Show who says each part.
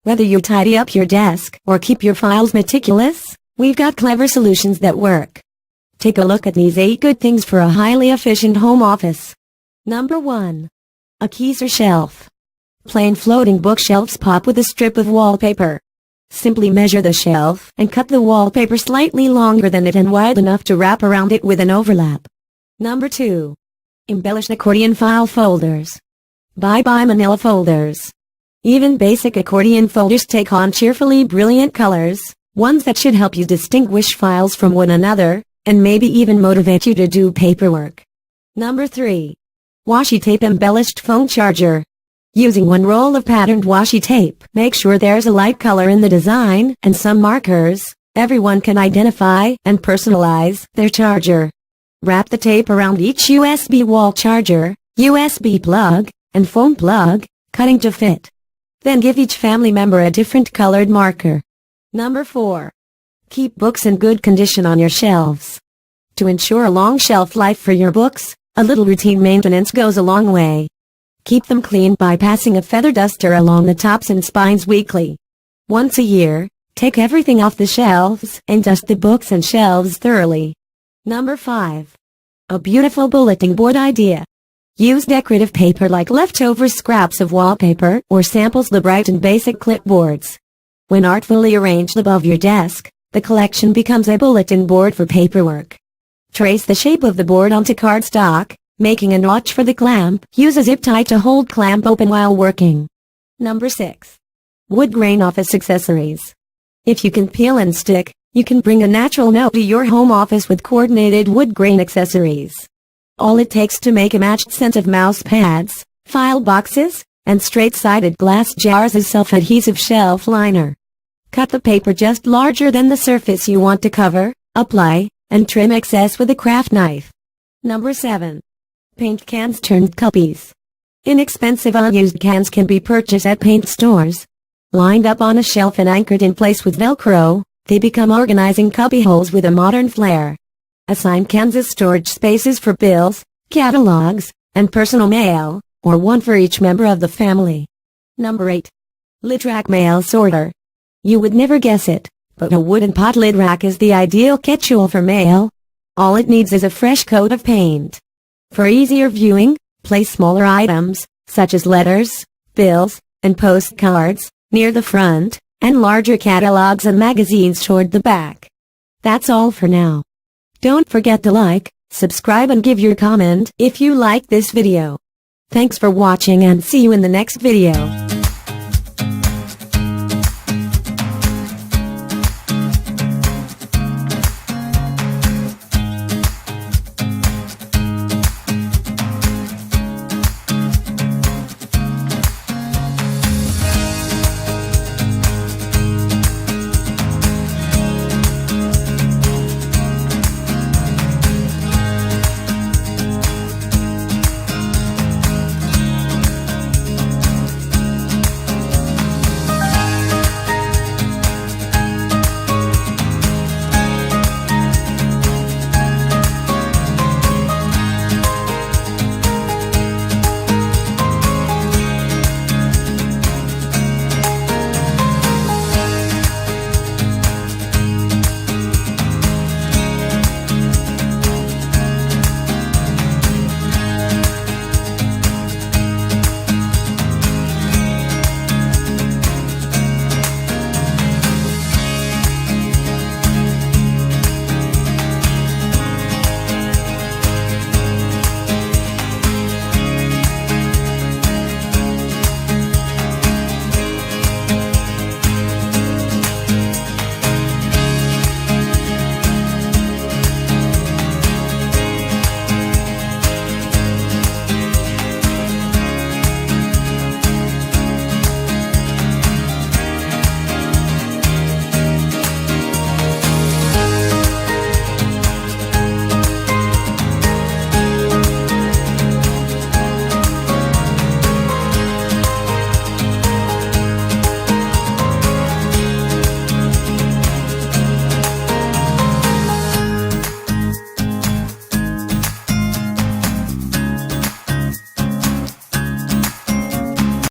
Speaker 1: Whether you tidy up your desk or keep your files meticulous, we've got clever solutions that work. Take a look at these 8 good things for a highly efficient home office. Number 1. A Keyser shelf. Plain floating bookshelves pop with a strip of wallpaper. Simply measure the shelf and cut the wallpaper slightly longer than it and wide enough to wrap around it with an overlap. Number 2. Embellished accordion file folders. Bye manila folders. Even basic accordion folders take on cheerfully brilliant colors, ones that should help you distinguish files from one another, and maybe even motivate you to do paperwork. Number 3. Washi tape embellished phone charger. Using one roll of patterned washi tape, make sure there's a light color in the design and some markers. Everyone can identify and personalize their charger. Wrap the tape around each USB wall charger, USB plug, and phone plug, cutting to fit. Then give each family member a different colored marker. Number 4. Keep books in good condition on your shelves. To ensure a long shelf life for your books, a little routine maintenance goes a long way. Keep them clean by passing a feather duster along the tops and spines weekly. Once a year, take everything off the shelves and dust the books and shelves thoroughly. Number 5. A beautiful bulletin board idea. Use decorative paper like leftover scraps of wallpaper or samples the bright and basic clipboards. When artfully arranged above your desk, the collection becomes a bulletin board for paperwork. Trace the shape of the board onto cardstock, making a notch for the clamp. Use a zip tie to hold clamp open while working. Number 6. Wood grain office accessories. If you can peel and stick, you can bring a natural note to your home office with coordinated wood grain accessories. All it takes to make a matched set of mouse pads, file boxes, and straight-sided glass jars is self-adhesive shelf liner. Cut the paper just larger than the surface you want to cover, apply, and trim excess with a craft knife. Number 7. Paint cans turned cubbies. Inexpensive unused cans can be purchased at paint stores. Lined up on a shelf and anchored in place with Velcro, they become organizing cubbyholes with a modern flair. Assign cans as storage spaces for bills, catalogs, and personal mail, or one for each member of the family. Number 8. Lid rack mail sorter. You would never guess it, but a wooden pot lid rack is the ideal catch-all for mail. All it needs is a fresh coat of paint. For easier viewing, place smaller items, such as letters, bills, and postcards, near the front, and larger catalogs and magazines toward the back. That's all for now. Don't forget to like, subscribe and give your comment if you like this video. Thanks for watching and see you in the next video.